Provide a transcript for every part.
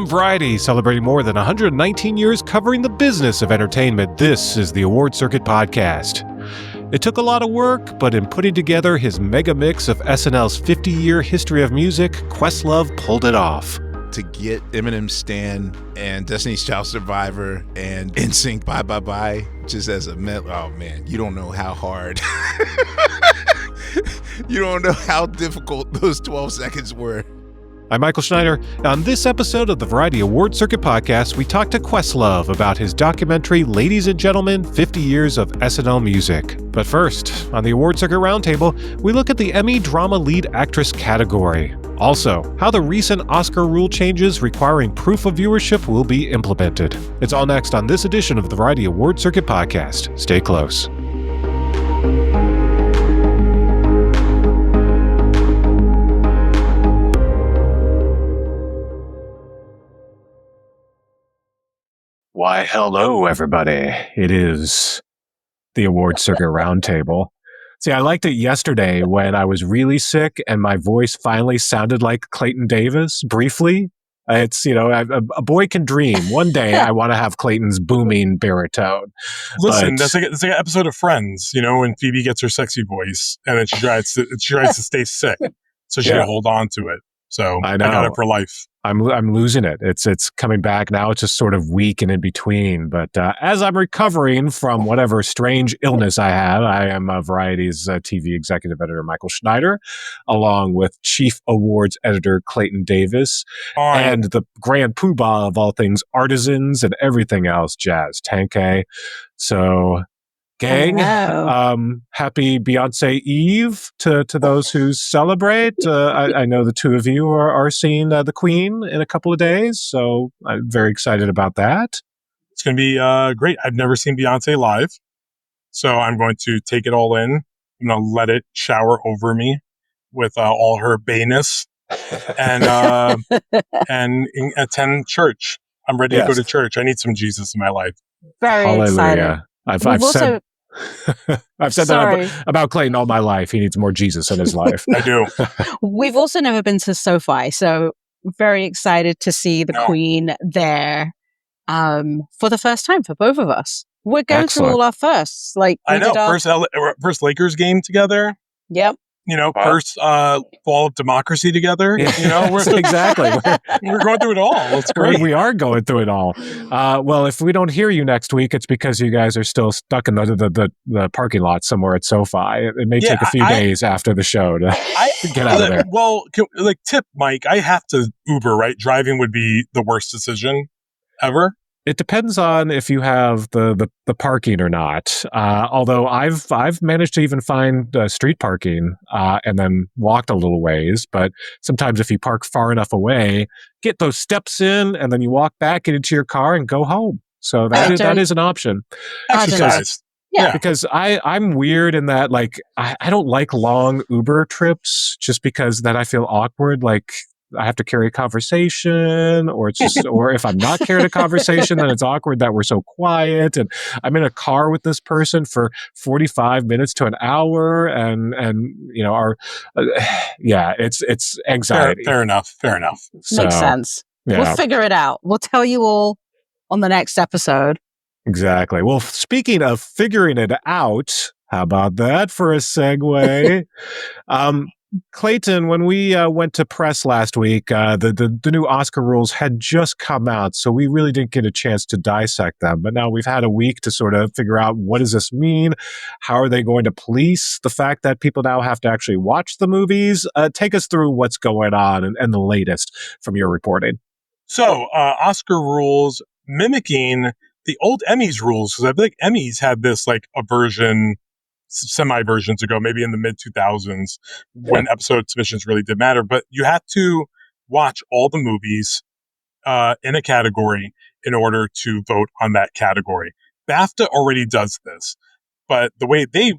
From Variety, celebrating more than 119 years covering the business of entertainment, this is the Award Circuit Podcast. It took a lot of work, but in putting together his mega mix of SNL's 50-year history of music, Questlove pulled it off. To get Eminem's Stand and Destiny's Child Survivor and NSYNC Bye Bye Bye just as a oh man, you don't know how hard. You don't know how difficult those 12 seconds were. I'm Michael Schneider. On this episode of the Variety Award Circuit Podcast, we talk to Questlove about his documentary, Ladies and Gentlemen, 50 Years of SNL Music. But first, on the Award Circuit Roundtable, we look at the Emmy Drama Lead Actress category. Also, how the recent Oscar rule changes requiring proof of viewership will be implemented. It's all next on this edition of the Variety Award Circuit Podcast. Stay close. Why, hello, everybody. It is the Award Circuit Roundtable. See, I liked it yesterday when I was really sick and my voice finally sounded like Clayton Davis, briefly. It's, a boy can dream. One day I want to have Clayton's booming baritone. Listen, that's like an episode of Friends, when Phoebe gets her sexy voice and then she tries to stay sick. So she can hold on to it. So I got it for life. I'm losing it. It's coming back now. It's just sort of weak and in between. But as I'm recovering from whatever strange illness I have, I am Variety's TV executive editor Michael Schneider, along with Chief Awards editor Clayton Davis, and the grand poobah of all things artisans and everything else, Jazz Tankay. So, gang, happy Beyonce Eve to those who celebrate. I know the two of you are seeing the Queen in a couple of days, so I'm very excited about that. It's going to be great. I've never seen Beyonce live, so I'm going to take it all in. I'm going to let it shower over me with all her bayness and attend church. I'm ready to go to church. I need some Jesus in my life. Very excited. I've said that about Clayton all my life. He needs more Jesus in his life. I do. We've also never been to SoFi, so very excited to see the Queen there for the first time for both of us. We're going through all our firsts. I know. First Lakers game together. Yep. First fall of democracy together. Exactly. We're going through it all. It's great. We are going through it all. Well, if we don't hear you next week, it's because you guys are still stuck in the parking lot somewhere at SoFi. It may take a few days after the show to get out of there. Well, tip, Mike, I have to Uber, right? Driving would be the worst decision ever. It depends on if you have the parking or not. Although I've managed to even find street parking and then walked a little ways. But sometimes if you park far enough away, get those steps in, and then you walk back into your car and go home. So that is an option. Exercise. Because I'm weird in that, I don't like long Uber trips just because then I feel awkward. I have to carry a conversation, or if I'm not carrying a conversation, then it's awkward that we're so quiet. And I'm in a car with this person for 45 minutes to an hour, and it's anxiety. Fair enough. So, makes sense. Yeah. We'll figure it out. We'll tell you all on the next episode. Exactly. Well, speaking of figuring it out, how about that for a segue? Clayton, when we went to press last week, the new Oscar rules had just come out, so we really didn't get a chance to dissect them. But now we've had a week to sort of figure out, what does this mean? How are they going to police the fact that people now have to actually watch the movies? Take us through what's going on and the latest from your reporting. So, Oscar rules mimicking the old Emmys rules, because I feel like Emmys had this a version, semi-versions ago, maybe in the mid-2000s, when episode submissions really did matter. But you have to watch all the movies in a category in order to vote on that category. BAFTA already does this, but the way they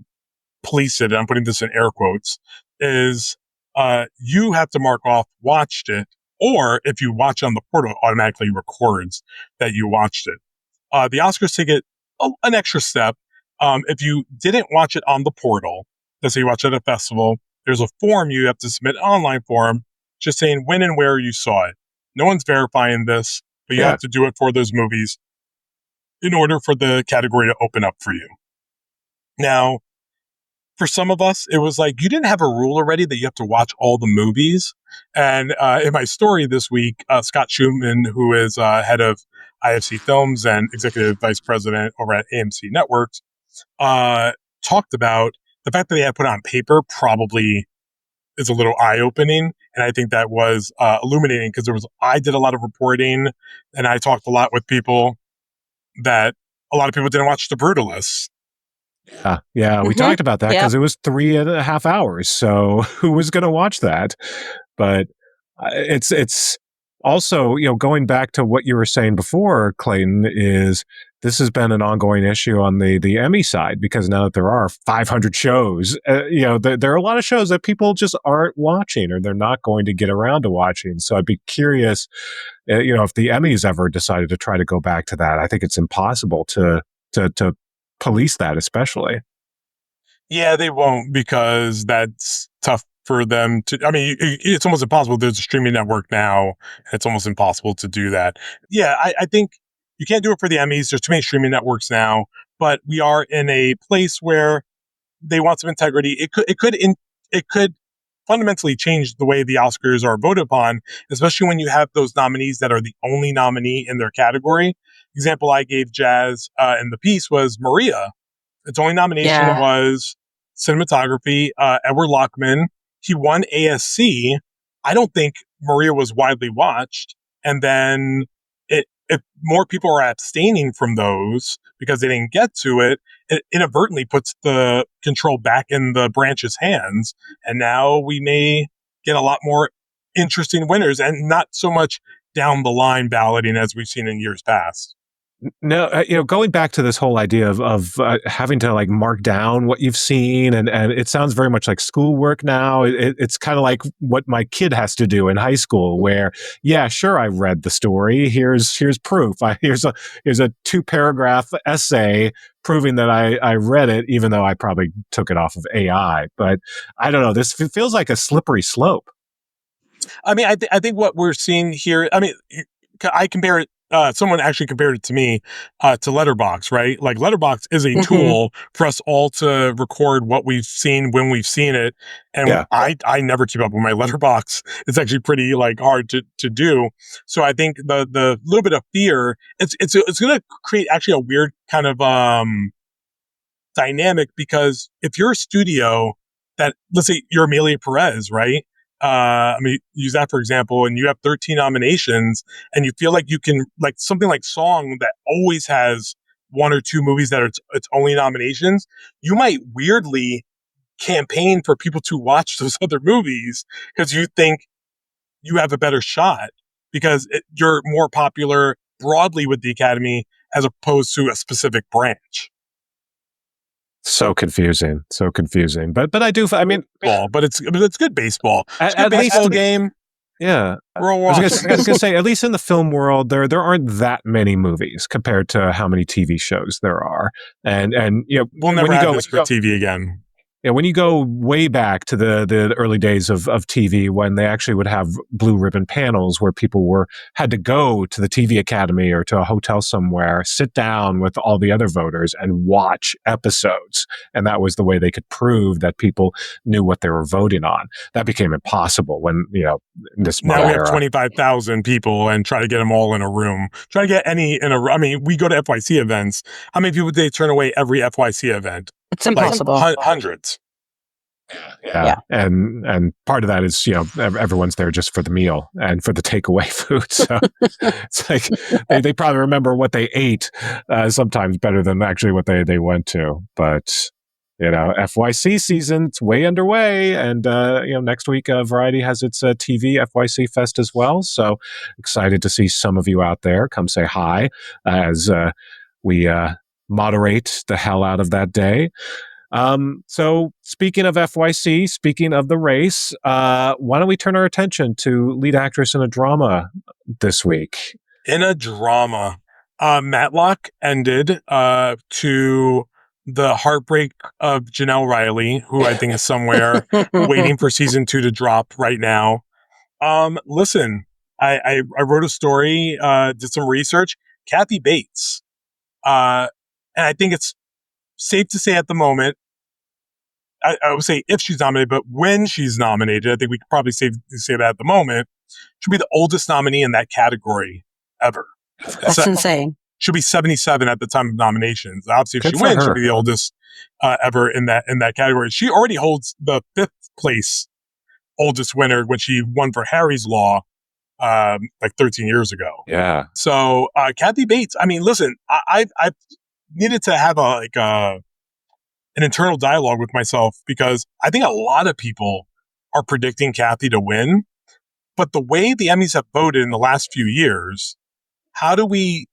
police it, and I'm putting this in air quotes, is you have to mark off watched it, or if you watch on the portal, it automatically records that you watched it. The Oscars take it an extra step. If you didn't watch it on the portal, let's say you watch it at a festival, there's a form you have to submit, an online form, just saying when and where you saw it. No one's verifying this, but you have to do it for those movies in order for the category to open up for you. Now, for some of us, it was like you didn't have a rule already that you have to watch all the movies. And in my story this week, Scott Schumann, who is head of IFC Films and executive vice president over at AMC Networks, talked about the fact that they had put it on paper probably is a little eye-opening. And I think that was illuminating because I did a lot of reporting and I talked a lot with people that a lot of people didn't watch The Brutalists. Yeah, we talked about that because it was 3.5 hours. So who was going to watch that? But it's also, going back to what you were saying before, Clayton, is this has been an ongoing issue on the Emmy side because now that there are 500 shows, there are a lot of shows that people just aren't watching or they're not going to get around to watching. So I'd be curious, if the Emmys ever decided to try to go back to that. I think it's impossible to police that, especially. Yeah, they won't because that's tough for them to. I mean, it's almost impossible. There's a streaming network now. It's almost impossible to do that. Yeah, I think you can't do it for the Emmys. There's too many streaming networks now. But we are in a place where they want some integrity. It could fundamentally change the way the Oscars are voted upon, especially when you have those nominees that are the only nominee in their category. Example I gave Jazz in the piece was Maria. Its only nomination was cinematography. Edward Lockman, he won ASC. I don't think Maria was widely watched. And then if more people are abstaining from those because they didn't get to it, it inadvertently puts the control back in the branch's hands. And now we may get a lot more interesting winners and not so much down the line balloting as we've seen in years past. No, going back to this whole idea of having to like mark down what you've seen, and it sounds very much like schoolwork now. It's kind of like what my kid has to do in high school, where yeah, sure, I read the story. Here's proof. Here's a 2-paragraph essay proving that I read it, even though I probably took it off of AI. But I don't know. This feels like a slippery slope. I mean, I think what we're seeing here. I mean, I compare it. Someone actually compared it to me to Letterboxd, right? Like Letterboxd is a tool for us all to record what we've seen when we've seen it. And I never keep up with my Letterboxd. It's actually pretty like hard to do. So I think the little bit of fear, it's going to create actually a weird kind of dynamic because if you're a studio that, let's say you're Amelia Perez, right? I mean, use that for example, and you have 13 nominations and you feel like you can, like something like Song that always has 1 or 2 movies that are its only nominations, you might weirdly campaign for people to watch those other movies because you think you have a better shot because you're more popular broadly with the Academy as opposed to a specific branch. So confusing. But I do. I mean, but it's good baseball. It's a good baseball game. Yeah, we're all I was going to say, at least in the film world, there aren't that many movies compared to how many TV shows there are, and we'll never have this for TV again. Yeah, when you go way back to the early days of TV, when they actually would have blue ribbon panels where people had to go to the TV Academy or to a hotel somewhere, sit down with all the other voters and watch episodes. And that was the way they could prove that people knew what they were voting on. That became impossible when, this now we have 25,000 people and try to get them all in a room. Try to get any in a, I mean, we go to FYC events. How many people did they turn away every FYC event? It's impossible. Like hundreds. Yeah. And part of that is, everyone's there just for the meal and for the takeaway food. So it's like they probably remember what they ate sometimes better than actually what they went to. But, FYC season's way underway. And, next week, Variety has its TV FYC Fest as well. So excited to see some of you out there. Come say hi as we moderate the hell out of that day. So speaking of FYC, speaking of the race, why don't we turn our attention to lead actress in a drama this week? In a drama, Matlock ended to the heartbreak of Janelle Riley, who I think is somewhere waiting for season 2 to drop right now. Listen, I wrote a story, did some research. Kathy Bates, and I think it's safe to say at the moment, I would say if she's nominated, but when she's nominated, I think we could probably say that at the moment, she'll be the oldest nominee in that category ever. That's insane. She'll be 77 at the time of nominations. Obviously, if Good she for wins, her. she'll be the oldest ever in that category. She already holds the 5th place oldest winner when she won for Harry's Law like 13 years ago. Yeah. So Kathy Bates, I mean, listen, I've needed to have an internal dialogue with myself because I think a lot of people are predicting Kathy to win. But the way the Emmys have voted in the last few years, how do we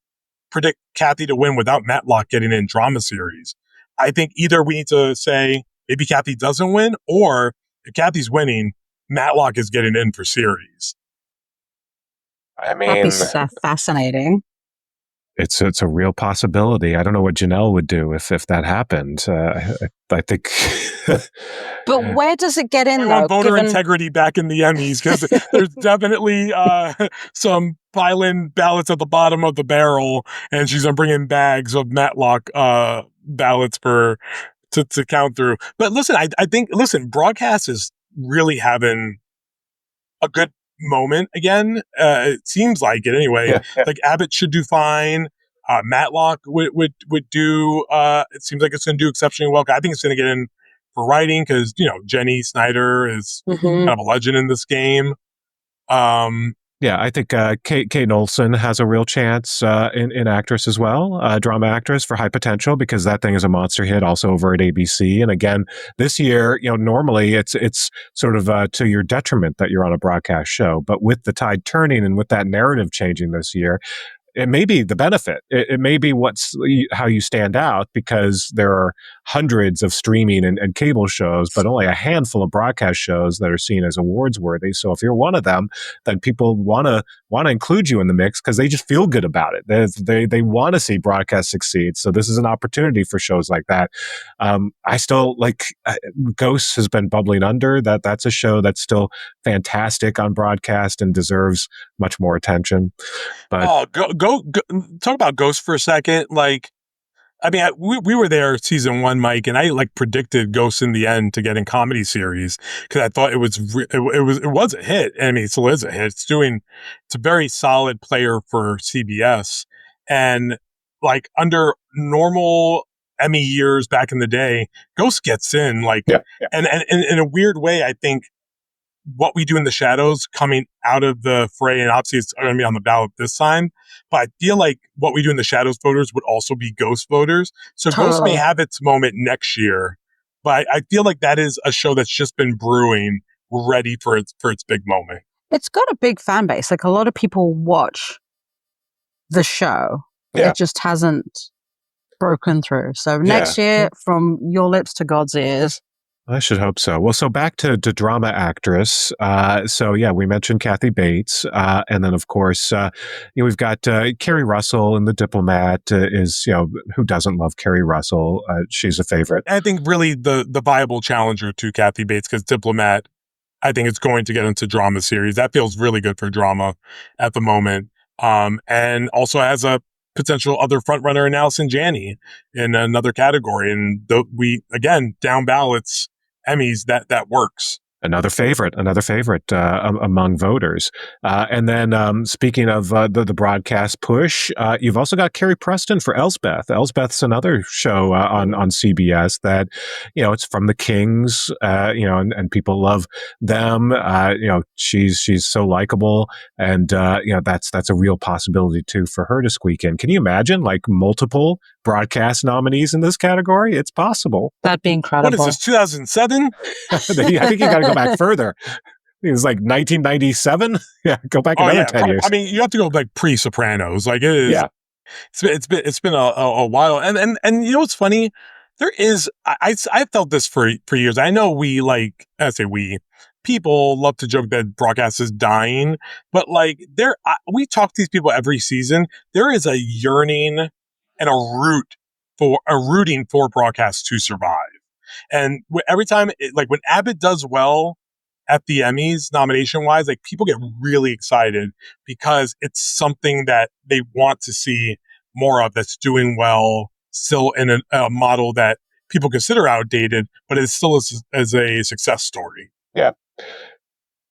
predict Kathy to win without Matlock getting in drama series? I think either we need to say maybe Kathy doesn't win, or if Kathy's winning, Matlock is getting in for series. I That'd mean, be fascinating. it's a real possibility. I don't know what Janelle would do if that happened. I think. But where does it get in, I though? want voter integrity back in the Emmys because there's definitely some filing ballots at the bottom of the barrel, and she's gonna bring in bags of Matlock ballots to count through. But listen, I think broadcast is really having a good moment again. It seems like it anyway. Yeah. Like Abbott should do fine. Matlock would do. It seems like it's going to do exceptionally well. I think it's going to get in for writing because Jenny Snyder is kind of a legend in this game. Yeah, I think Kate Olsen has a real chance in actress as well, drama actress for high potential, because that thing is a monster hit also over at ABC. And again, this year, normally it's sort of to your detriment that you're on a broadcast show. But with the tide turning and with that narrative changing this year, it may be the benefit. It may be how you stand out, because there are hundreds of streaming and cable shows, but only a handful of broadcast shows that are seen as awards worthy. So if you're one of them, then people want to include you in the mix because they just feel good about it. They want to see broadcast succeed. So this is an opportunity for shows like that. I still like Ghosts has been bubbling under. That's a show that's still fantastic on broadcast and deserves much more attention. But go talk about Ghost for a second. Like, I mean, we were there season 1, Mike, and I predicted Ghost in the end to get in comedy series because I thought it was a hit. I mean, it still is a hit. It's a very solid player for CBS, and like under normal Emmy years back in the day, Ghost gets in. Like, yeah. And in a weird way, I think What We Do in the Shadows coming out of the fray, and obviously it's going to be on the ballot this time, but I feel like What We Do in the Shadows voters would also be Ghost voters. So Ghost may have its moment next year, but I feel like that is a show that's just been brewing, ready for its big moment. It's got a big fan base. Like, a lot of people watch the show. Yeah. It just hasn't broken through. So next year, from your lips to God's ears. I should hope so. Well, so back to drama actress. So yeah, we mentioned Kathy Bates, and then of course we've got Kerry Russell in The Diplomat. Who doesn't love Kerry Russell? She's a favorite. I think really the viable challenger to Kathy Bates, because Diplomat, I think it's going to get into drama series. That feels really good for drama at the moment, and also has a potential other frontrunner in Allison Janney in another category. And we again down ballots. Emmys, that works. Another favorite among voters. And then speaking of the broadcast push, you've also got Carrie Preston for Elsbeth. Elsbeth's another show on CBS that, it's from the Kings, and people love them. She's so likable, and that's a real possibility too for her to squeak in. Can you imagine like multiple broadcast nominees in this category? It's possible. That'd be incredible. What is this, 2007? I think you got to go back further. It was like 1997. Yeah, go back another 10 years. I mean, you have to go like pre-Sopranos. Like it is. Yeah. It's been a while. And what's funny? There is I felt this for years. I know people love to joke that broadcast is dying, but like we talk to these people every season. There is a yearning and a rooting for broadcast to survive. And every time, like when Abbott does well at the Emmys nomination wise, like people get really excited because it's something that they want to see more of, that's doing well, still in a model that people consider outdated, but it's still as a success story. Yeah.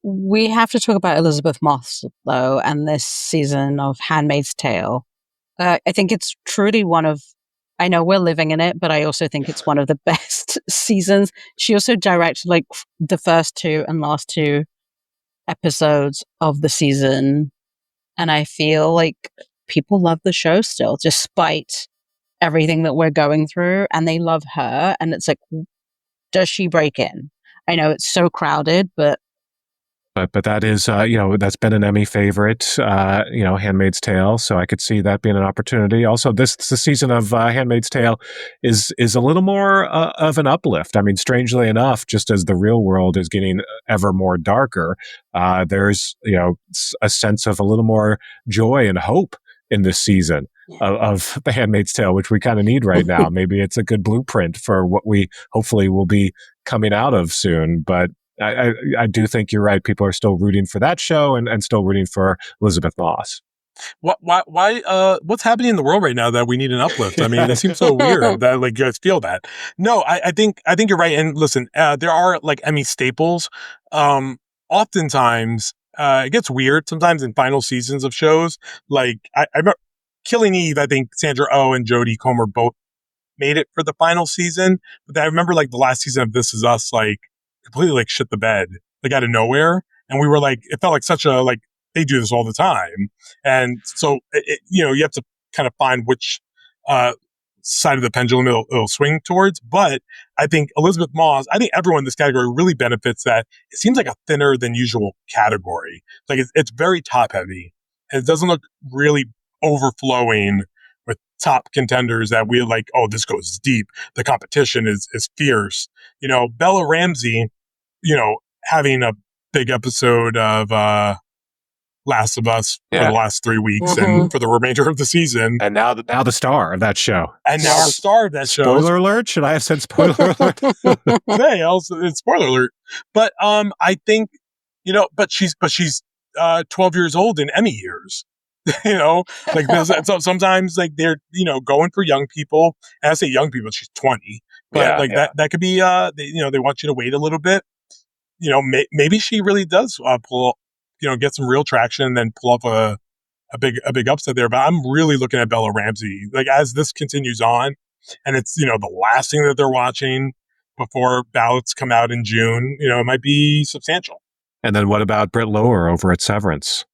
We have to talk about Elizabeth Moss, though, and this season of Handmaid's Tale. I think it's truly I know we're living in it, but I also think it's one of the best seasons. She also directed like the first 2 and last 2 episodes of the season. And I feel like people love the show still, despite everything that we're going through, and they love her. And it's like, does she break in? I know it's so crowded, but that is, that's been an Emmy favorite, Handmaid's Tale. So I could see that being an opportunity. Also, the season of Handmaid's Tale is a little more of an uplift. I mean, strangely enough, just as the real world is getting ever more darker, there's, a sense of a little more joy and hope in this season of The Handmaid's Tale, which we kind of need right now. Maybe it's a good blueprint for what we hopefully will be coming out of soon. But I do think you're right. People are still rooting for that show and still rooting for Elizabeth Moss. Why, what's happening in the world right now that we need an uplift? I mean, it seems so weird that like you guys feel that. No, I think you're right. And listen, there are like Emmy staples. Oftentimes, it gets weird sometimes in final seasons of shows. Like I remember Killing Eve. I think Sandra Oh and Jodie Comer both made it for the final season. But I remember like the last season of This Is Us, like completely like shit the bed, like out of nowhere. And we were like, it felt like such a, like, they do this all the time. And so, you have to kind of find which side of the pendulum it'll swing towards. But I think Elizabeth Moss, I think everyone in this category really benefits that it seems like a thinner than usual category. Like it's very top heavy, and it doesn't look really overflowing with top contenders that we like, oh, this goes deep. The competition is fierce. Bella Ramsey, having a big episode of Last of Us for the last 3 weeks and for the remainder of the season. And now the star of that show. And now the star of that show. Spoiler alert? Should I have said spoiler alert? Hey, also, it's spoiler alert. But I think, but she's 12 years old in Emmy years. Like so sometimes like they're, going for young people. And I say young people, she's 20. But that could be they want you to wait a little bit. Maybe she really does pull, get some real traction and then pull up a big upset there. But I'm really looking at Bella Ramsey, like as this continues on, and it's the last thing that they're watching before ballots come out in June. It might be substantial. And then what about Britt Lower over at Severance?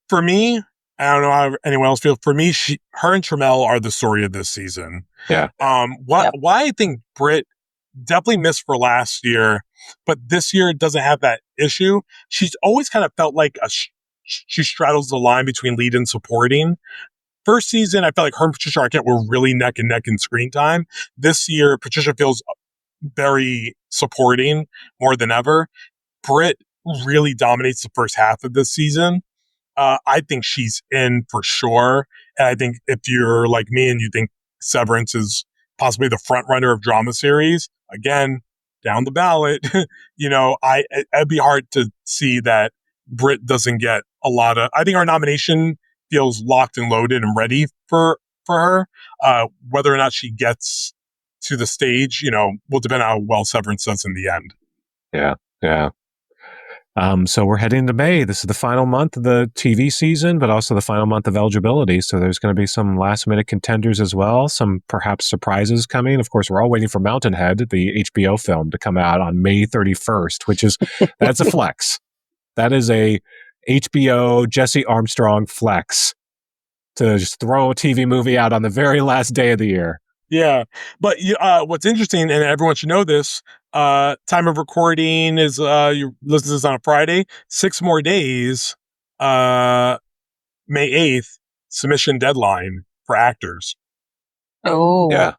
For me, I don't know how anyone else feels. For me, her and Tramell are the story of this season. Yeah. Why I think Britt definitely missed for last year, but this year doesn't have that issue. She's always kind of felt like she straddles the line between lead and supporting. First season, I felt like her and Patricia Arquette were really neck and neck in screen time. This year, Patricia feels very supporting more than ever. Britt really dominates the first half of this season. I think she's in for sure. And I think if you're like me and you think Severance is possibly the front runner of drama series, again, down the ballot, it'd be hard to see that Britt doesn't get a lot of, I think our nomination feels locked and loaded and ready for her. Whether or not she gets to the stage, will depend on how well Severance does in the end. Yeah. Yeah. So we're heading to May. This is the final month of the TV season, but also the final month of eligibility. So there's going to be some last minute contenders as well. Some perhaps surprises coming. Of course, we're all waiting for Mountainhead, the HBO film, to come out on May 31st, that's a flex. That is a HBO Jesse Armstrong flex to just throw a TV movie out on the very last day of the year. Yeah. But what's interesting, and everyone should know this, time of recording is you listen to this on a Friday, 6 more days, May 8th, submission deadline for actors. Oh. Yeah.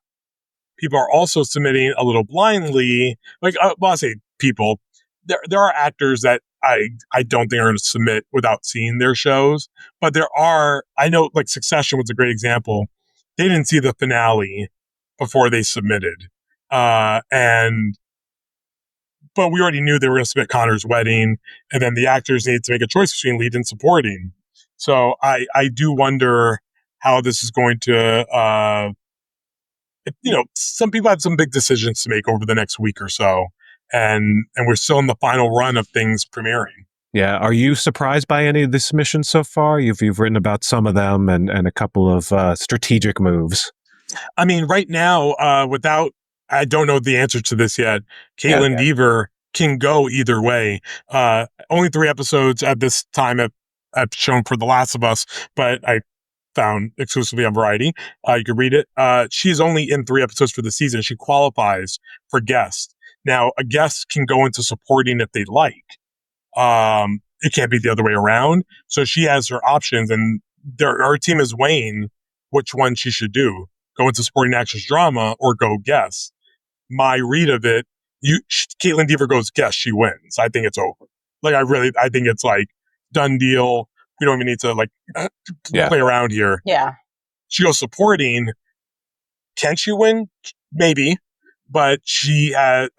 People are also submitting a little blindly. Like, I say people. There are actors that I don't think are going to submit without seeing their shows. But I know, like Succession was a great example. They didn't see the finale before they submitted. But but we already knew they were going to submit Connor's Wedding, and then the actors needed to make a choice between lead and supporting. So I do wonder how this is going to, some people have some big decisions to make over the next week or so, and we're still in the final run of things premiering. Yeah. Are you surprised by any of the submissions so far? You've written about some of them and a couple of strategic moves. I mean, right now, I don't know the answer to this yet. Caitlin Dever can go either way. Only 3 episodes at this time have shown for The Last of Us, but I found exclusively on Variety. You can read it. She's only in 3 episodes for the season. She qualifies for guest. Now, a guest can go into supporting if they like. It can't be the other way around. So she has her options, and her team is weighing which one she should do. Go into supporting actress drama or go guest. My read of it, Caitlin Dever goes guest, she wins. I think it's over. I think it's like done deal. We don't even need to play around here. Yeah. She goes supporting. Can she win? Maybe. But she's got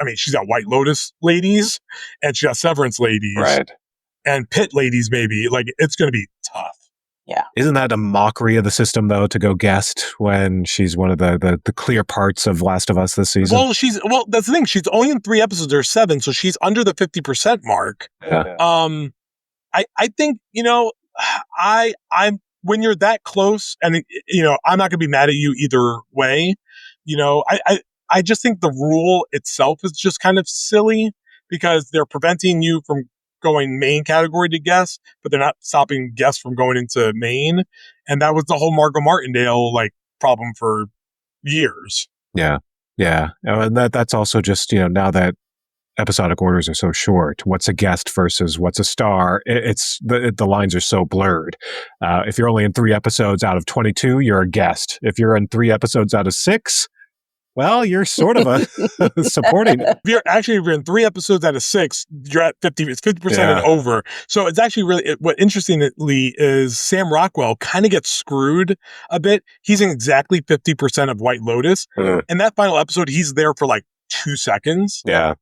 White Lotus ladies and she got Severance ladies. Right. And Pit ladies, maybe. It's going to be tough. Yeah. Isn't that a mockery of the system, though, to go guest when she's one of the clear parts of Last of Us this season? Well, that's the thing. She's only in 3 episodes or 7, so she's under the 50% mark. Yeah. I think, I'm when you're that close, and I'm not going to be mad at you either way. I just think the rule itself is just kind of silly because they're preventing you from going main category to guest, but they're not stopping guests from going into main. And that was the whole Margot Martindale problem for years. Yeah. Yeah. And that's also just, now that episodic orders are so short, what's a guest versus what's a star? It's the lines are so blurred. If you're only in 3 episodes out of 22, you're a guest. If you're in 3 episodes out of 6, well, you're sort of a supporting. If you're in 3 episodes out of 6, you're at 50. It's 50% and over. So it's actually really what interestingly is Sam Rockwell kind of gets screwed a bit. He's in exactly 50% of White Lotus, and that final episode, he's there for 2 seconds. Yeah,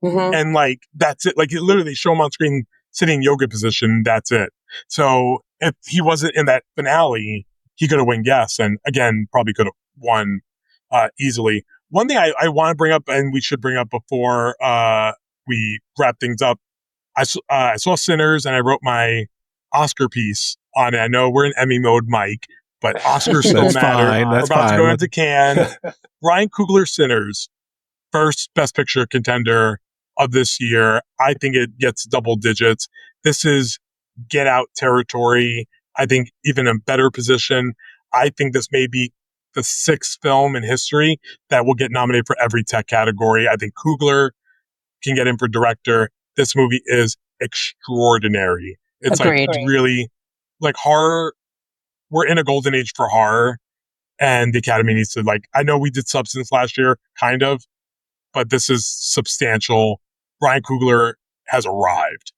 and that's it. You literally show him on screen sitting in yoga position. That's it. So if he wasn't in that finale, he could have won guest, and again, probably could have won easily. One thing I want to bring up, and we should bring up before we wrap things up, I saw Sinners, and I wrote my Oscar piece on it. I know we're in Emmy mode, Mike, but Oscars still matter. Fine, we're about to go into Cannes. Ryan Coogler, Sinners, first Best Picture contender of this year. I think it gets double digits. This is Get Out territory. I think even a better position. I think this may be the 6th film in history that will get nominated for every tech category. I think Coogler can get in for director. This movie is extraordinary. It's Agreed. Really horror. We're in a golden age for horror, and the Academy needs to I know we did Substance last year, kind of, but this is substantial. Ryan Coogler has arrived.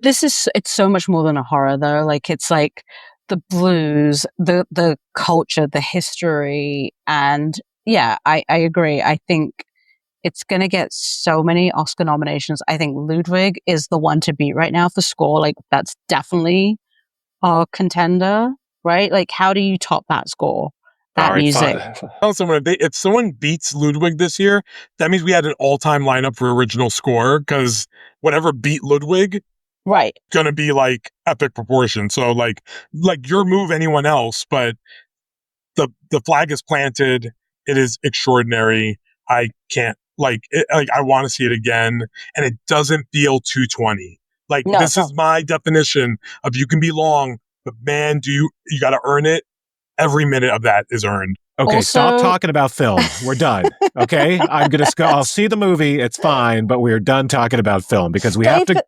It's so much more than a horror, though. It's the blues, the culture, the history. And yeah, I agree. I think it's going to get so many Oscar nominations. I think Ludwig is the one to beat right now for score. That's definitely our contender, right? How do you top that score? That music. Tell someone if someone beats Ludwig this year, that means we had an all-time lineup for original score, because whatever beat Ludwig, right, gonna be epic proportion. So your move, anyone else, but the flag is planted. It is extraordinary. I can't I want to see it again, and it doesn't feel 220. This is my definition of you can be long, but man, you got to earn it. Every minute of that is earned. Okay, Also, stop talking about film. We're done. Okay, I'll see the movie. It's fine, but we're done talking about film because we have to go.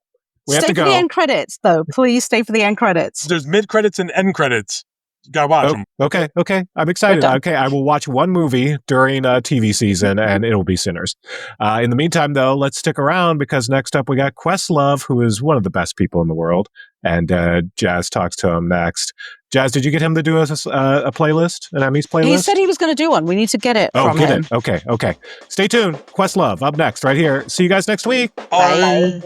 Stay for the end credits, though. Please stay for the end credits. There's mid credits and end credits. You gotta watch them. Okay. I'm excited. Okay, I will watch one movie during TV season, and it'll be Sinners. In the meantime, though, let's stick around because next up we got Questlove, who is one of the best people in the world, and Jazz talks to him next. Jazz, did you get him to do a playlist, an Emmys playlist? He said he was going to do one. We need to get it from him. Okay. Stay tuned. Questlove up next, right here. See you guys next week. Bye.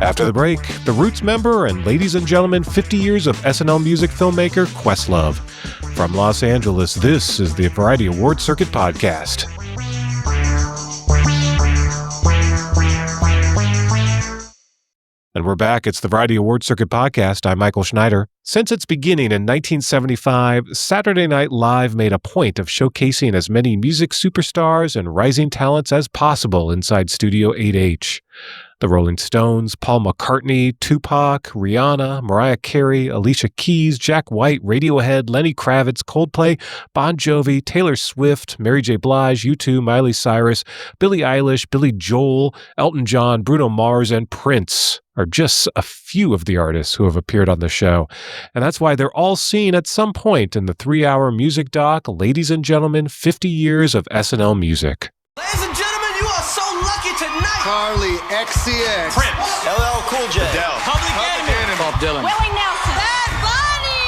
After the break, the Roots member and, ladies and gentlemen, 50 years of SNL music filmmaker Questlove. From Los Angeles, this is the Variety Award Circuit Podcast. And we're back. It's the Variety Award Circuit Podcast. I'm Michael Schneider. Since its beginning in 1975, Saturday Night Live made a point of showcasing as many music superstars and rising talents as possible inside Studio 8H. The Rolling Stones, Paul McCartney, Tupac, Rihanna, Mariah Carey, Alicia Keys, Jack White, Radiohead, Lenny Kravitz, Coldplay, Bon Jovi, Taylor Swift, Mary J. Blige, U2, Miley Cyrus, Billie Eilish, Billy Joel, Elton John, Bruno Mars, and Prince are just a few of the artists who have appeared on the show. And that's why they're all seen at some point in the 3-hour music doc, Ladies and Gentlemen, 50 Years of SNL Music. Ladies and gentlemen, you are so lucky tonight. Carly, XCX, Prince, LL Cool J, Adele, Public Enemy, Bob Dylan, Willie Nelson, Bad Bunny.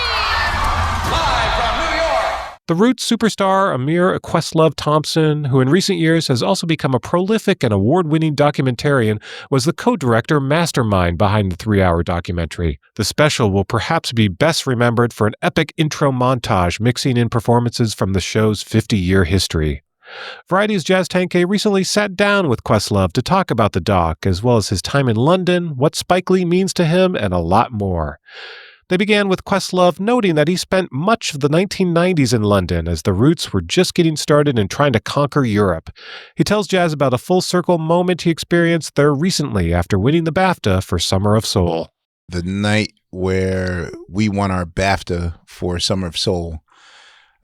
live from New York. The Roots superstar Amir Questlove Thompson, who in recent years has also become a prolific and award-winning documentarian, was the co-director mastermind behind the 3-hour documentary. The special will perhaps be best remembered for an epic intro montage mixing in performances from the show's 50-year history. Variety's Jazz Tangcay recently sat down with Questlove to talk about the doc, as well as his time in London, what Spike Lee means to him, and a lot more. They began with Questlove noting that he spent much of the 1990s in London as the Roots were just getting started and trying to conquer Europe. He tells Jazz about a full-circle moment he experienced there recently after winning the BAFTA for Summer of Soul. The night where we won our BAFTA for Summer of Soul,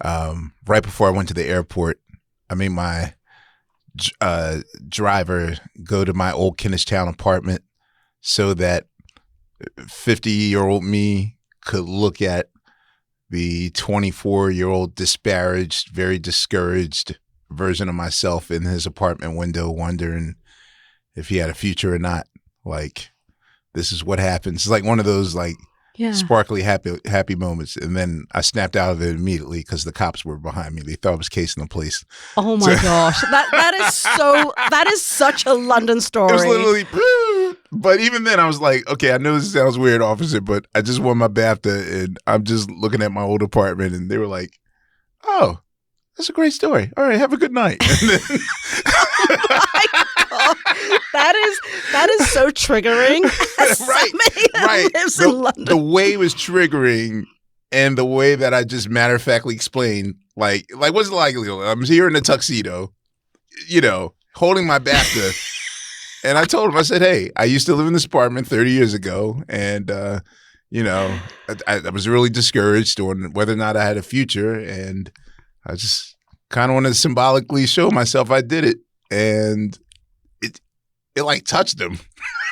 right before I went to the airport, I made my driver go to my old Kennistown apartment so that 50-year-old me could look at the 24-year-old disparaged, very discouraged version of myself in his apartment window, wondering if he had a future or not. Like, this is what happens. It's like one of those sparkly happy moments. And then I snapped out of it immediately because the cops were behind me. They thought I was casing the place. Oh my gosh. That is such a London story. It was literally, but even then I was like, okay, I know this sounds weird, officer, but I just won my BAFTA and I'm just looking at my old apartment and they were like, oh, that's a great story. All right, have a good night. And then that is so triggering. Right. Lives in London. The way it was triggering and the way that I just matter-of-factly explained, like what's it like? I'm here in a tuxedo, holding my BAFTA. And I told him, I said, hey, I used to live in this apartment 30 years ago. And, I was really discouraged on whether or not I had a future. And I just kind of want to symbolically show myself I did it. And it like touched them,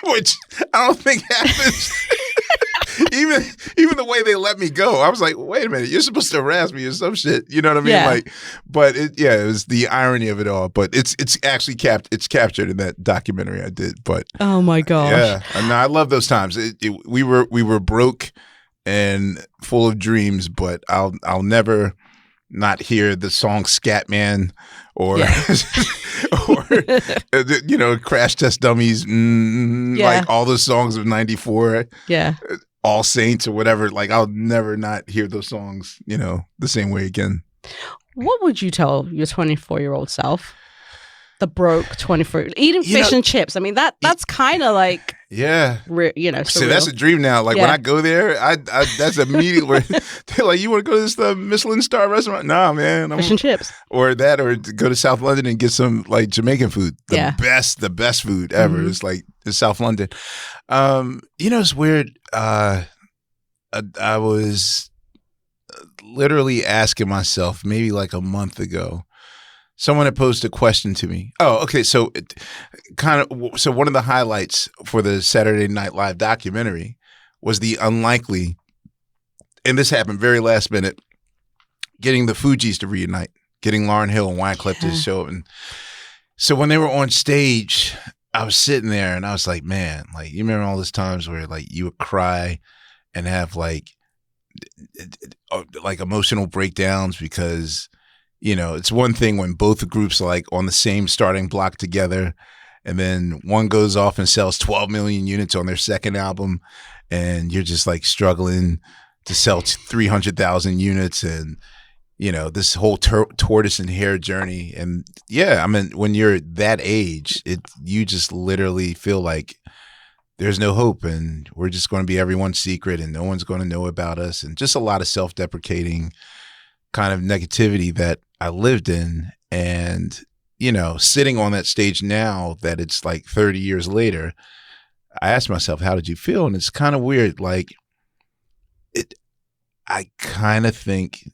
which I don't think happens. even the way they let me go, I was like, wait a minute, you're supposed to harass me or some shit. You know what I mean? Yeah. But it was the irony of it all. But it's actually captured in that documentary I did. But oh my gosh, yeah, and I love those times. We were broke and full of dreams, but I'll never not hear the song Scatman or Crash Test Dummies, like all those songs of '94, All Saints or whatever. Like I'll never not hear those songs, the same way again. What would you tell your 24-year-old self? The broke 24, eating fish and chips. I mean, that's kind of like, surreal. See, that's a dream now. Like when I go there, I that's immediately where they're like, you want to go to this Michelin star restaurant? Nah, man. Fish and chips. Or to go to South London and get some like Jamaican food. The best food ever. It's like in South London. It's weird. I was literally asking myself maybe like a month ago. Someone had posed a question to me. Oh, okay. So one of the highlights for the Saturday Night Live documentary was the unlikely, and this happened very last minute, getting the Fugees to reunite, getting Lauryn Hill and Wyclef to show up. And so when they were on stage, I was sitting there and I was like, man, like, you remember all those times where like you would cry and have like emotional breakdowns because, you know, it's one thing when both groups are like on the same starting block together, and then one goes off and sells 12 million units on their second album, and you're just like struggling to sell 300,000 units, and you know, this whole tortoise and hare journey. And yeah, I mean, when you're that age, you just literally feel like there's no hope and we're just going to be everyone's secret and no one's going to know about us, and just a lot of self-deprecating kind of negativity that I lived in. And, you know, sitting on that stage now that it's like 30 years later, I asked myself, how did you feel? And it's kind of weird. Like I kind of think,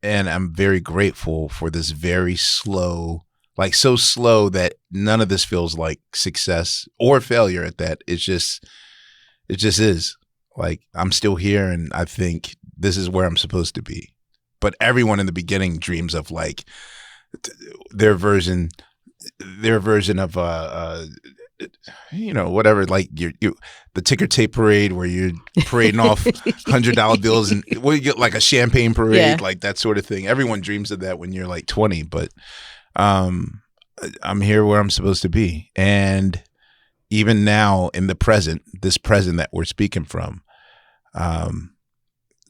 and I'm very grateful for this very slow, like so slow that none of this feels like success or failure at that. It just is. Like, I'm still here and I think this is where I'm supposed to be. But everyone in the beginning dreams of like their version of you know, whatever, like you the ticker tape parade where you're parading off $100 bills and well, you get like a champagne parade, like that sort of thing. Everyone dreams of that when you're like 20, but I'm here where I'm supposed to be. And even now in the present, this present that we're speaking from,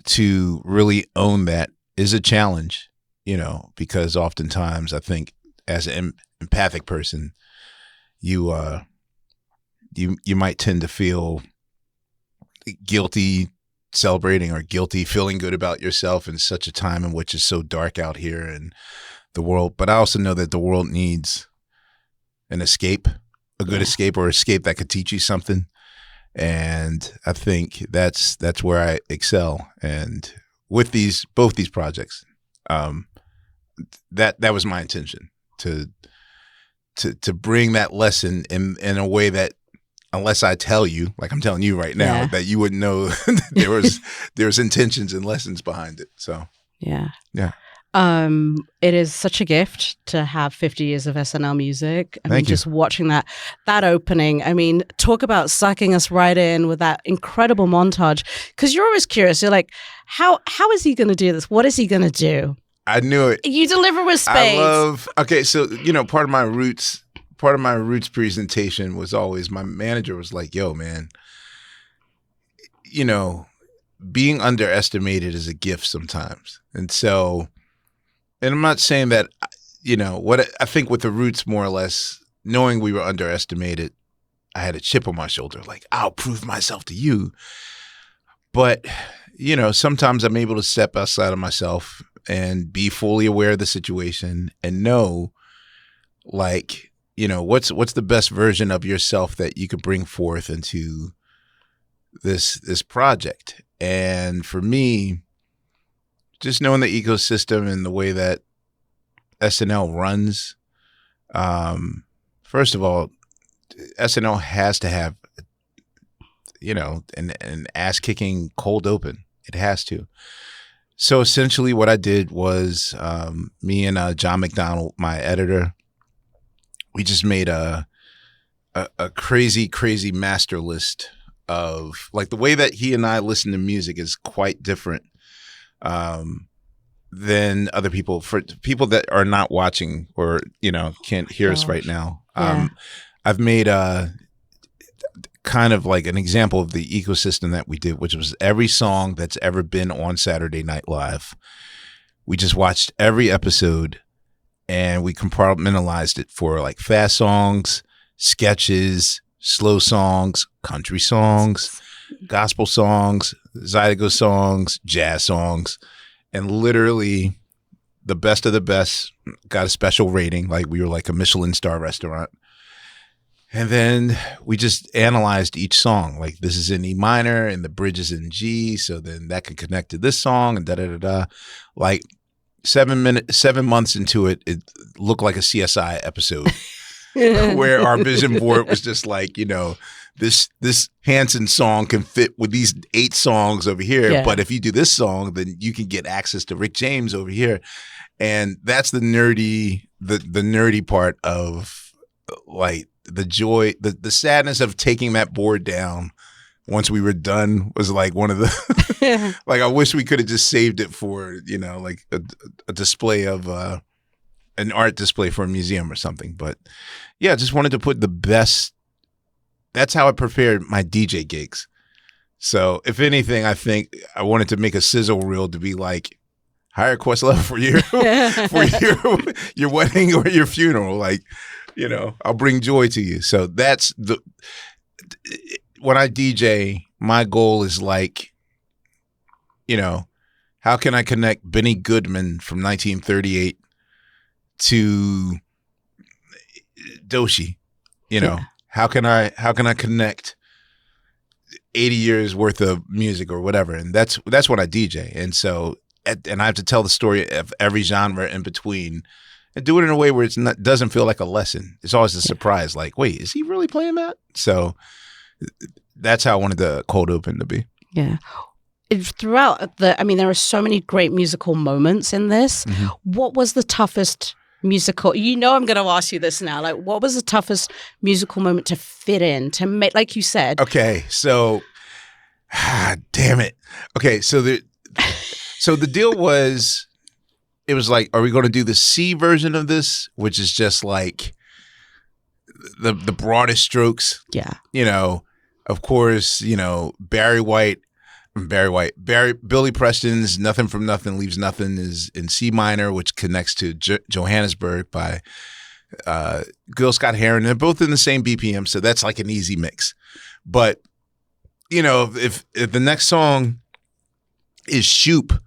to really own that is a challenge, you know, because oftentimes I think as an empathic person, you might tend to feel guilty celebrating or guilty feeling good about yourself in such a time in which it's so dark out here in the world. But I also know that the world needs an escape, a good escape, or escape that could teach you something. And I think that's where I excel. And with both these projects, that was my intention, to bring that lesson in a way that, unless I tell you, like I'm telling you right now, that you wouldn't know there's intentions and lessons behind it. So yeah. It is such a gift to have 50 years of SNL music. I mean, just watching that opening, I mean, talk about sucking us right in with that incredible montage. Because you're always curious. You're like, how is he going to do this? What is he going to do? I knew it. You deliver with spades. Okay, so, you know, part of my roots presentation was always, my manager was like, yo, man, you know, being underestimated is a gift sometimes. And so, and I'm not saying that, you know, what I think with the roots, more or less, knowing we were underestimated, I had a chip on my shoulder, like, I'll prove myself to you. But, you know, sometimes I'm able to step outside of myself and be fully aware of the situation and know, like, you know, what's the best version of yourself that you could bring forth into this project. And for me, just knowing the ecosystem and the way that SNL runs, first of all, SNL has to have, you know, an ass-kicking cold open. It has to. So essentially what I did was, me and John McDonald, my editor, we just made a crazy master list of, like, the way that he and I listen to music is quite different than other people. For people that are not watching or, you know, can't hear us right now, I've made kind of like an example of the ecosystem that we did, which was every song that's ever been on Saturday Night Live. We just watched every episode and we compartmentalized it for like fast songs, sketches, slow songs, country songs, gospel songs, Zydeco songs, jazz songs, and literally the best of the best got a special rating. Like, we were like a Michelin star restaurant. And then we just analyzed each song. Like, this is in E minor and the bridge is in G, so then that could connect to this song and da-da-da-da. Like, 7 months into it, it looked like a CSI episode where our vision board was just like, you know, this Hanson song can fit with these 8 songs over here. Yeah. But if you do this song, then you can get access to Rick James over here. And that's the nerdy part of, like, the joy, the sadness of taking that board down once we were done was like one of the like I wish we could have just saved it for, you know, like a display of an art display for a museum or something. But yeah, I just wanted to put the best. That's how I prepared my DJ gigs. So if anything, I think I wanted to make a sizzle reel to be like, hire Questlove for your wedding or your funeral. Like, you know, I'll bring joy to you. So that's when I DJ, my goal is like, you know, how can I connect Benny Goodman from 1938 to Doshi? You know, how can I connect 80 years worth of music or whatever? And that's what I DJ. And so, and I have to tell the story of every genre in between and do it in a way where it's not, doesn't feel like a lesson. It's always a surprise. Like, wait, is he really playing that? So that's how I wanted the cold open to be. Yeah. Throughout there are so many great musical moments in this. Mm-hmm. What was the toughest musical? You know, I'm going to ask you this now. Like, what was the toughest musical moment to fit in, to make, like you said? Okay. So, damn it. Okay. So the deal was, it was like, are we going to do the C version of this, which is just like the broadest strokes? Yeah. You know, of course, you know, Billy Preston's Nothing from Nothing Leaves Nothing is in C minor, which connects to Johannesburg by Gil Scott-Heron. They're both in the same BPM, so that's like an easy mix. But, you know, if the next song is Shoop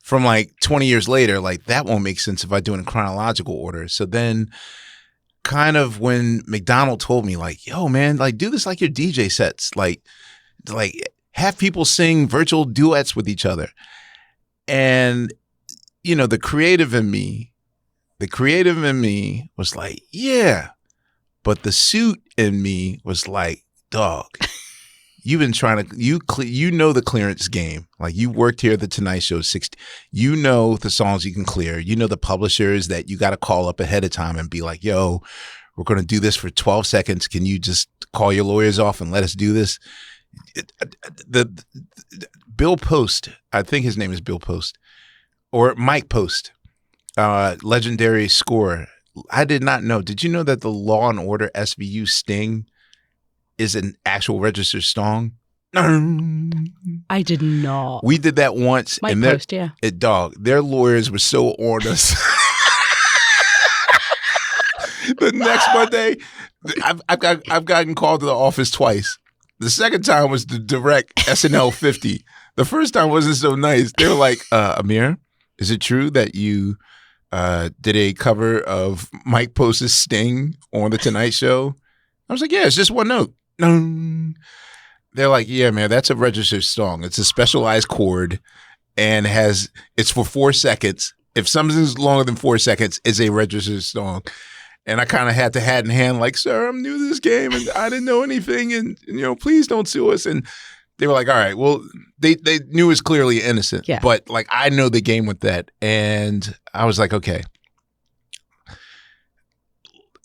from like 20 years later, like that won't make sense if I do it in chronological order. So then kind of when McDonald told me like, yo, man, like do this like your DJ sets, like have people sing virtual duets with each other. And, you know, the creative in me was like, yeah, but the suit in me was like, dog, you've been trying to, you know the clearance game. Like you worked here at the Tonight Show 60. You know the songs you can clear. You know the publishers that you got to call up ahead of time and be like, yo, we're going to do this for 12 seconds. Can you just call your lawyers off and let us do this? Bill Post, I think his name is Bill Post, or Mike Post, legendary scorer. I did not know. Did you know that the Law and Order SVU Sting is an actual registered song? I did not. We did that once. Mike and Post, yeah. Their lawyers were so on us. The next Monday, I've gotten called to the office twice. The second time was the direct SNL 50. The first time wasn't so nice. They were like, Amir, is it true that you did a cover of Mike Post's Sting on The Tonight Show? I was like, yeah, it's just one note. No. They're like, yeah, man, that's a registered song. It's a specialized chord and it's for 4 seconds. If something's longer than 4 seconds, it's a registered song. And I kind of had to hat in hand, like, sir, I'm new to this game and I didn't know anything. And, you know, please don't sue us. And they were like, all right, well, they knew it was clearly innocent. Yeah. But, like, I know the game with that. And I was like, okay.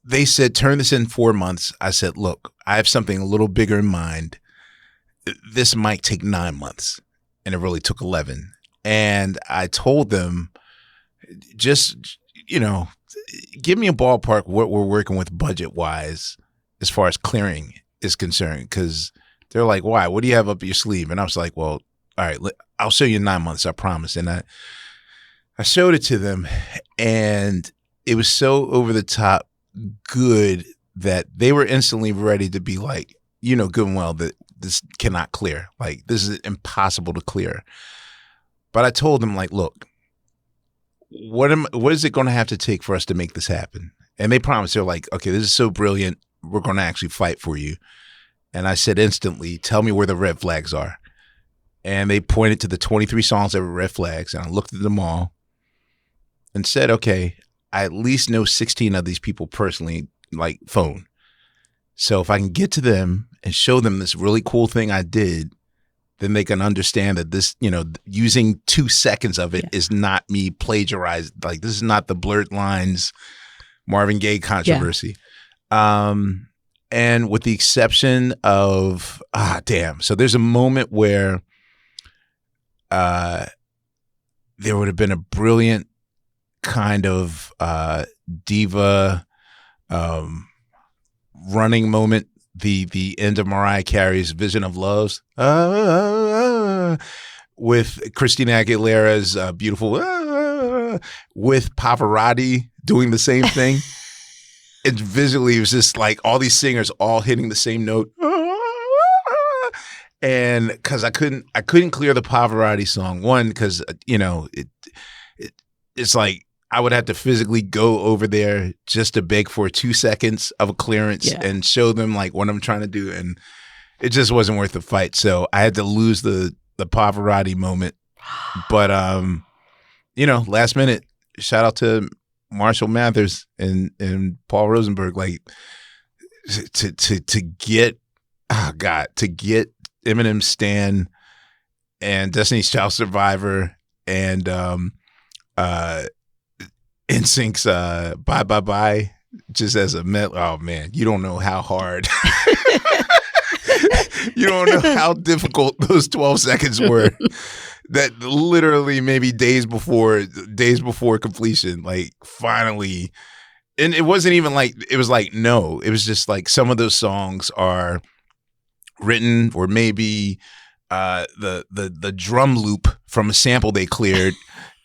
They said, turn this in 4 months. I said, look, I have something a little bigger in mind. This might take 9 months. And it really took 11. And I told them, just, you know, give me a ballpark what we're working with budget-wise as far as clearing is concerned. Because they're like, why? What do you have up your sleeve? And I was like, well, all right, I'll show you in 9 months, I promise. And I showed it to them. And it was so over the top good that they were instantly ready to be like, you know good and well that this cannot clear. Like, this is impossible to clear. But I told them, like, look, what is it going to have to take for us to make this happen? And they promised. They're like, okay, this is so brilliant. We're going to actually fight for you. And I said instantly, tell me where the red flags are. And they pointed to the 23 songs that were red flags. And I looked at them all and said, okay, I at least know 16 of these people personally, like phone. So if I can get to them and show them this really cool thing I did, then they can understand that this, you know, using 2 seconds of it is not me plagiarized. Like, this is not the Blurred Lines Marvin Gaye controversy. And with the exception of, so there's a moment where there would have been a brilliant kind of diva running moment, the end of Mariah Carey's Vision of Loves, with Christina Aguilera's beautiful, with Pavarotti doing the same thing. It visually was just like all these singers all hitting the same note. And because I couldn't clear the Pavarotti song. One, because it's like I would have to physically go over there just to beg for 2 seconds of a clearance and show them like what I'm trying to do, and it just wasn't worth the fight. So I had to lose the Pavarotti moment. But last minute, shout out to Marshall Mathers and Paul Rosenberg, like to get Eminem Stan and Destiny's Child Survivor and NSYNC's Bye Bye Bye just as a oh man, you don't know how hard you don't know how difficult those 12 seconds were. That literally maybe days before completion, like finally. And it wasn't even like, it was like, no, it was just like some of those songs are written, or maybe the drum loop from a sample they cleared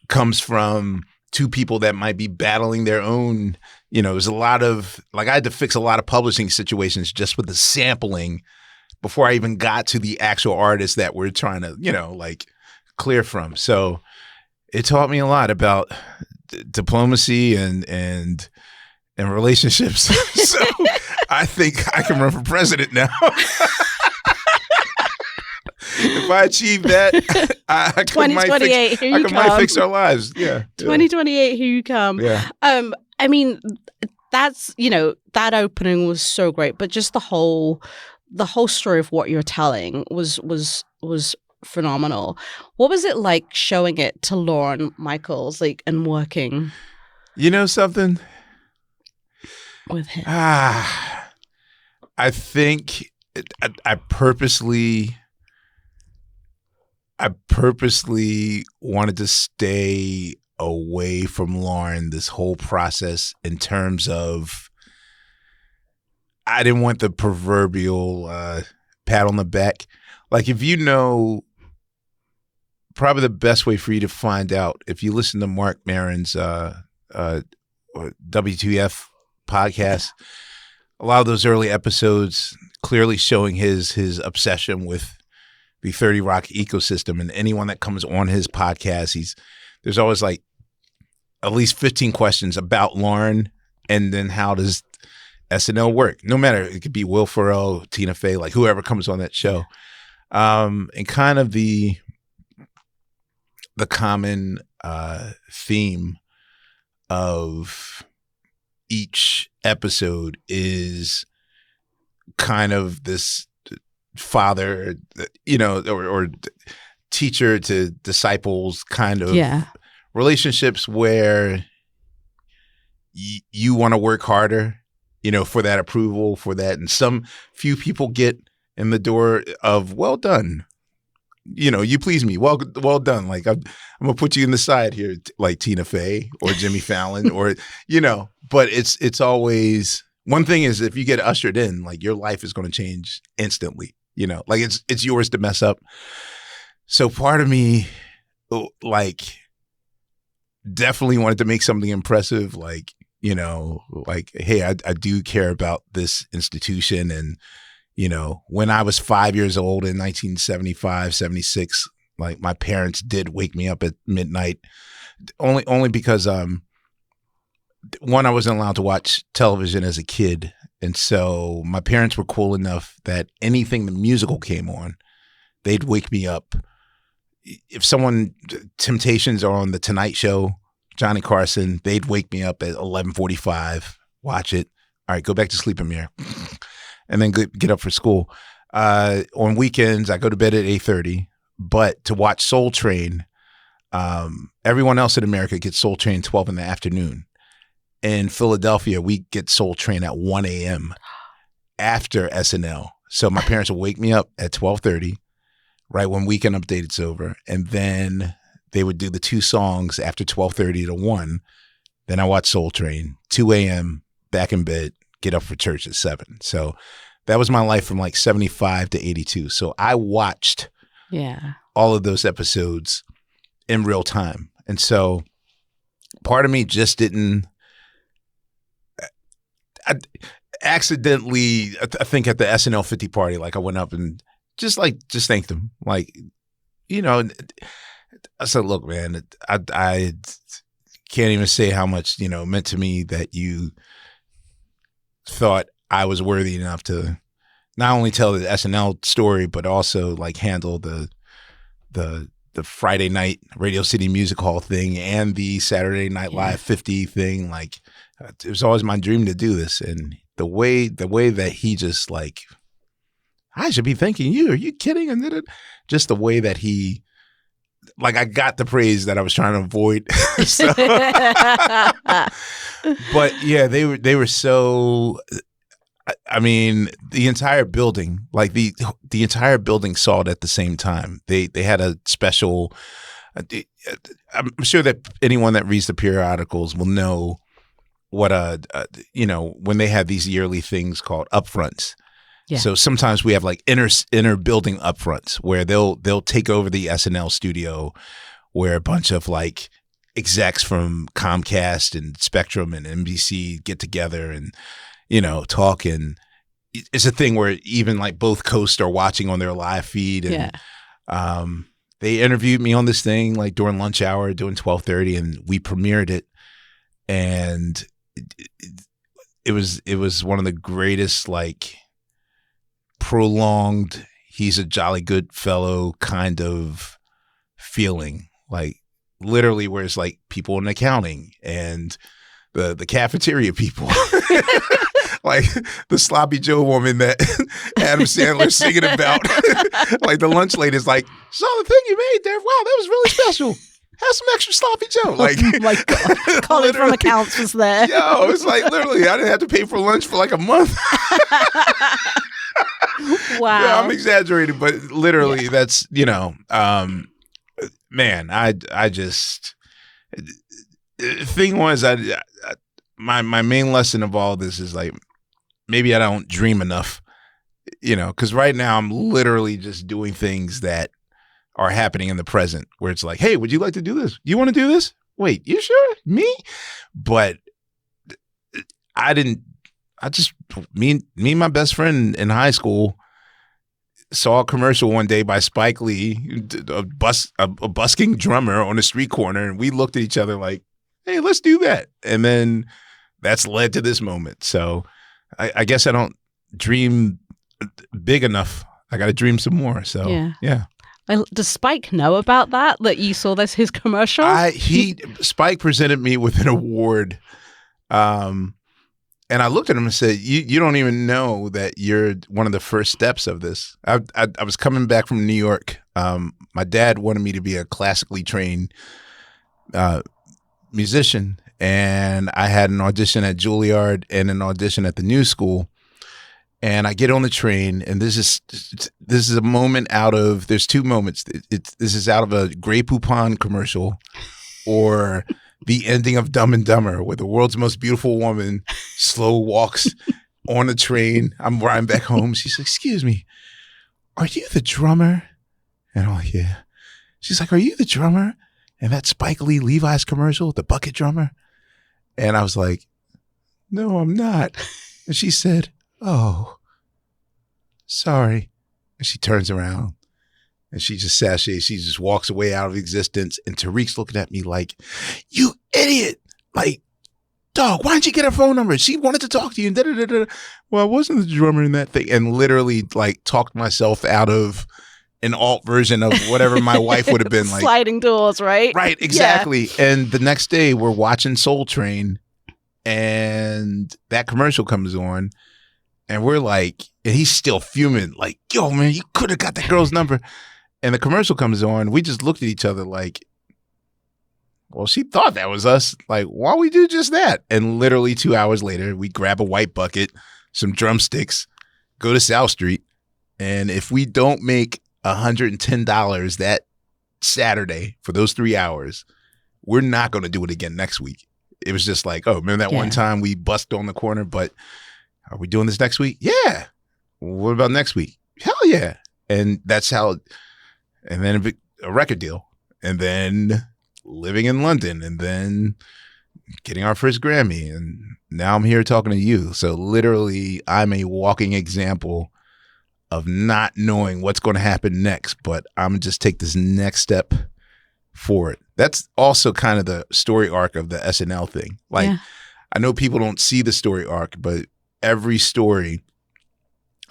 comes from two people that might be battling their own, there's a lot of, like, I had to fix a lot of publishing situations just with the sampling before I even got to the actual artists that we're trying to, like, clear from. So it taught me a lot about diplomacy and relationships. So I think I can run for president now. If I achieve that, I 2028, here you come. might fix our lives. Yeah. 2028, here you come. Yeah. I mean, that's, that opening was so great, but just the whole story of what you're telling was phenomenal. What was it like showing it to Lorne Michaels, like, and working? You know something? With him. I think I purposely wanted to stay away from Lorne this whole process, in terms of I didn't want the proverbial pat on the back. Like, if probably the best way for you to find out, if you listen to Mark Maron's WTF podcast, a lot of those early episodes clearly showing his obsession with the 30 Rock ecosystem, and anyone that comes on his podcast, there's always like at least 15 questions about Lorne, and then how does SNL work? No matter, it could be Will Ferrell, Tina Fey, like whoever comes on that show. And kind of the common theme of each episode is kind of this father, or teacher to disciples kind of relationships, where you want to work harder, for that approval, for that. And some few people get in the door of, well done, you please me, well done. Like, I'm gonna put you in the side here, like Tina Fey or Jimmy Fallon, or, but it's always, one thing is, if you get ushered in, like, your life is going to change instantly, like it's yours to mess up. So part of me, like, definitely wanted to make something impressive, like, like, hey, I do care about this institution. And, when I was 5 years old in 1975, 76, like, my parents did wake me up at midnight, only because, one, I wasn't allowed to watch television as a kid. And so my parents were cool enough that anything the musical came on, they'd wake me up. If Temptations are on The Tonight Show, Johnny Carson, they'd wake me up at 11:45, watch it. All right, go back to sleep, Amir. And then get up for school. On weekends, I go to bed at 8:30. But to watch Soul Train, everyone else in America gets Soul Train 12 in the afternoon. In Philadelphia, we get Soul Train at 1 a.m. after SNL. So my parents would wake me up at 12:30, right when Weekend Updated's over, and then they would do the 2 songs after 12:30 to 1. Then I watched Soul Train, 2 a.m., back in bed, get up for church at 7. So that was my life from like 75 to 82. So I watched all of those episodes in real time. And so part of me just didn't I think at the SNL 50 party, like I went up and just thanked them. Like, you know, I said, look, man, I can't even say how much, you know, it meant to me that you thought I was worthy enough to not only tell the SNL story, but also like handle the Friday night Radio City Music Hall thing and the Saturday Night Live 50 thing. Like, it was always my dream to do this. And the way that he just like, I should be thanking you. Are you kidding? And just the way that he, like, I got the praise that I was trying to avoid. So, but yeah, they were so. I mean, the entire building, like the entire building saw it at the same time. They had a special. I'm sure that anyone that reads the periodicals will know what you know, when they have these yearly things called upfronts. Yeah. So sometimes we have like inner building upfronts where they'll take over the SNL studio, where a bunch of like execs from Comcast and Spectrum and NBC get together and, you know, talk. And it's a thing where even like both coasts are watching on their live feed. And they interviewed me on this thing like during lunch hour, doing 12:30, and we premiered it. And it was one of the greatest, like, prolonged, he's a jolly good fellow kind of feeling, like literally, where it's like people in accounting and the cafeteria people, like the sloppy Joe woman that Adam Sandler's singing about, like the lunch lady's like, saw the thing you made there, wow, that was really special. Have some extra sloppy Joe. Like, oh my God. Colin from accounts was there. Yo, it's like literally, I didn't have to pay for lunch for like a month. Wow. Yeah, I'm exaggerating, but literally that's, you know, man, I just, thing was, my main lesson of all this is like, maybe I don't dream enough, you know, because right now I'm literally just doing things that are happening in the present, where it's like, hey, would you like to do this? You want to do this? Wait, you sure? Me? But me and my best friend in high school saw a commercial one day by Spike Lee, a busking drummer on a street corner, and we looked at each other like, hey, let's do that. And then that's led to this moment. So I guess I don't dream big enough. I got to dream some more. So yeah. Does Spike know about that you saw his commercial? Spike presented me with an award. And I looked at him and said, you don't even know that you're one of the first steps of this. I was coming back from New York. My dad wanted me to be a classically trained musician. And I had an audition at Juilliard and an audition at the New School. And I get on the train, and this is a moment out of, there's 2 moments. This is out of a Grey Poupon commercial or the ending of Dumb and Dumber, where the world's most beautiful woman slow walks on the train. I'm riding back home. She's like, excuse me, are you the drummer? And I'm like, yeah. She's like, are you the drummer? And that Spike Lee Levi's commercial, the bucket drummer? And I was like, no, I'm not. And she said, oh, sorry. And she turns around and she just sashays. She just walks away out of existence. And Tariq's looking at me like, you idiot. Like, dog, why didn't you get her phone number? She wanted to talk to you. And well, I wasn't the drummer in that thing. And literally like talked myself out of an alt version of whatever my wife would have been like. Sliding doors, right? Right, exactly. Yeah. And the next day we're watching Soul Train and that commercial comes on. And we're like, and he's still fuming, like, yo, man, you could have got that girl's number. And the commercial comes on. We just looked at each other like, well, she thought that was us. Like, why we do just that? And literally 2 hours later, we grab a white bucket, some drumsticks, go to South Street, and if we don't make $110 that Saturday for those 3 hours, we're not going to do it again next week. It was just like, oh, remember that one time we bust on the corner, but are we doing this next week? Yeah. What about next week? Hell yeah. And that's how, and then a record deal, and then living in London, and then getting our first Grammy. And now I'm here talking to you. So literally, I'm a walking example of not knowing what's going to happen next, but I'm going to just take this next step forward. That's also kind of the story arc of the SNL thing. Like, I know people don't see the story arc, but every story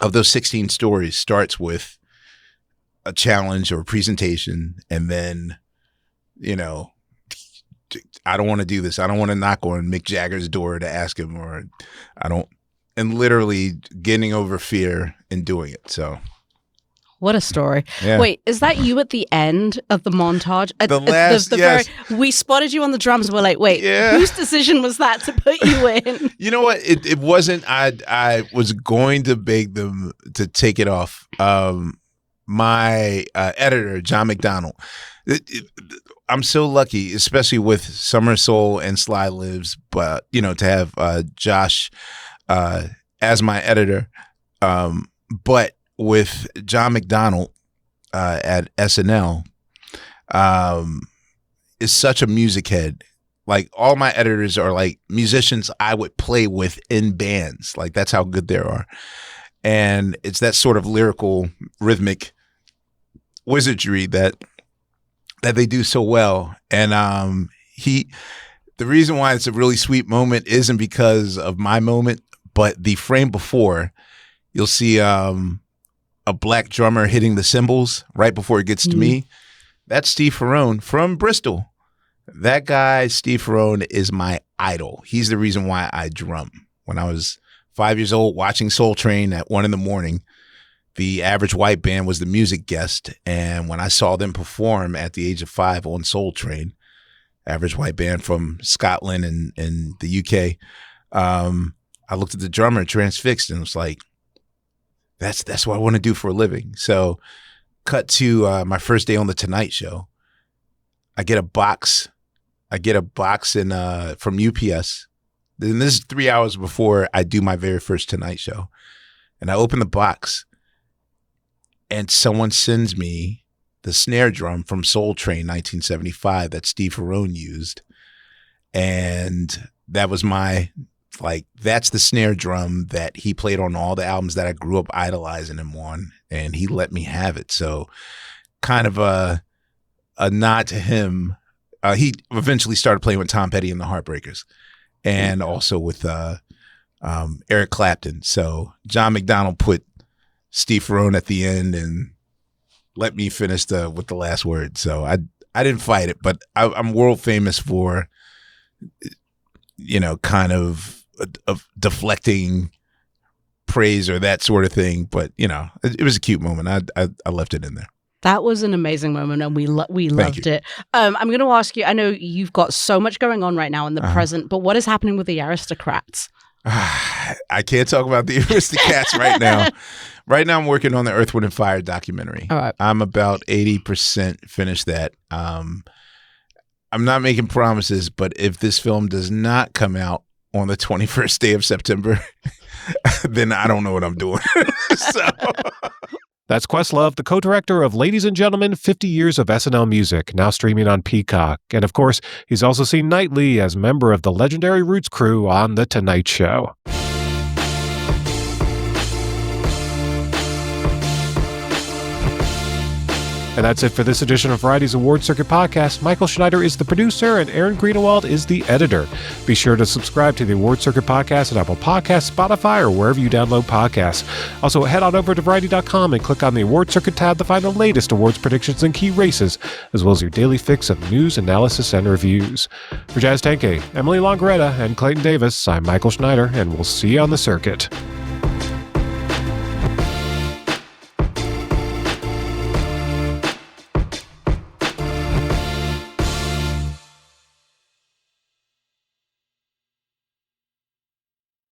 of those 16 stories starts with a challenge or a presentation, and then, you know, I don't want to do this. I don't want to knock on Mick Jagger's door to ask him, or I don't, and literally getting over fear and doing it. So. What a story. Yeah. Wait, is that you at the end of the montage? The last, yes. We spotted you on the drums. We're like, wait, whose decision was that to put you in? You know what? It wasn't. I was going to beg them to take it off. My editor, John McDonald. I'm so lucky, especially with Summer Soul and Sly Lives, but, you know, to have Josh as my editor. But with John McDonald at SNL, is such a music head. Like, all my editors are like musicians I would play with in bands. Like, that's how good they are. And it's that sort of lyrical, rhythmic wizardry that they do so well. And the reason why it's a really sweet moment isn't because of my moment, but the frame before, you'll see a black drummer hitting the cymbals right before it gets to me. That's Steve Ferrone from Bristol. That guy, Steve Ferrone, is my idol. He's the reason why I drum. When I was 5 years old, watching Soul Train at 1 a.m, the Average White Band was the music guest. And when I saw them perform at the age of 5 on Soul Train, Average White Band from Scotland and the UK, I looked at the drummer, transfixed, and was like, that's what I want to do for a living. So cut to my first day on the Tonight Show. I get a box from UPS. And this is 3 hours before I do my very first Tonight Show. And I open the box, and someone sends me the snare drum from Soul Train 1975 that Steve Ferrone used. And that was that's the snare drum that he played on all the albums that I grew up idolizing him on. And he let me have it. So kind of a nod to him. He eventually started playing with Tom Petty and the Heartbreakers, and also with Eric Clapton. So John McDonald put Steve Ferrone at the end and let me finish with the last word. So I didn't fight it, but I'm world famous for, you know, kind of deflecting praise or that sort of thing. But, you know, it was a cute moment. I left it in there. That was an amazing moment, and we loved it. I'm going to ask you, I know you've got so much going on right now in the present, but what is happening with the Aristocrats? I can't talk about the Aristocats right now. Right now I'm working on the Earth, Wind & Fire documentary. All right. I'm about 80% finished that. I'm not making promises, but if this film does not come out on the 21st day of September, then I don't know what I'm doing. So... That's Questlove, the co-director of Ladies and Gentlemen, 50 Years of SNL Music, now streaming on Peacock. And of course, he's also seen nightly as member of the legendary Roots crew on The Tonight Show. And that's it for this edition of Variety's Award Circuit Podcast. Michael Schneider is the producer, and Aaron Greenewald is the editor. Be sure to subscribe to the Award Circuit Podcast at Apple Podcasts, Spotify, or wherever you download podcasts. Also, head on over to Variety.com and click on the Award Circuit tab to find the latest awards predictions and key races, as well as your daily fix of news, analysis, and reviews. For Jazz Tanke, Emily Longaretta, and Clayton Davis, I'm Michael Schneider, and we'll see you on the circuit.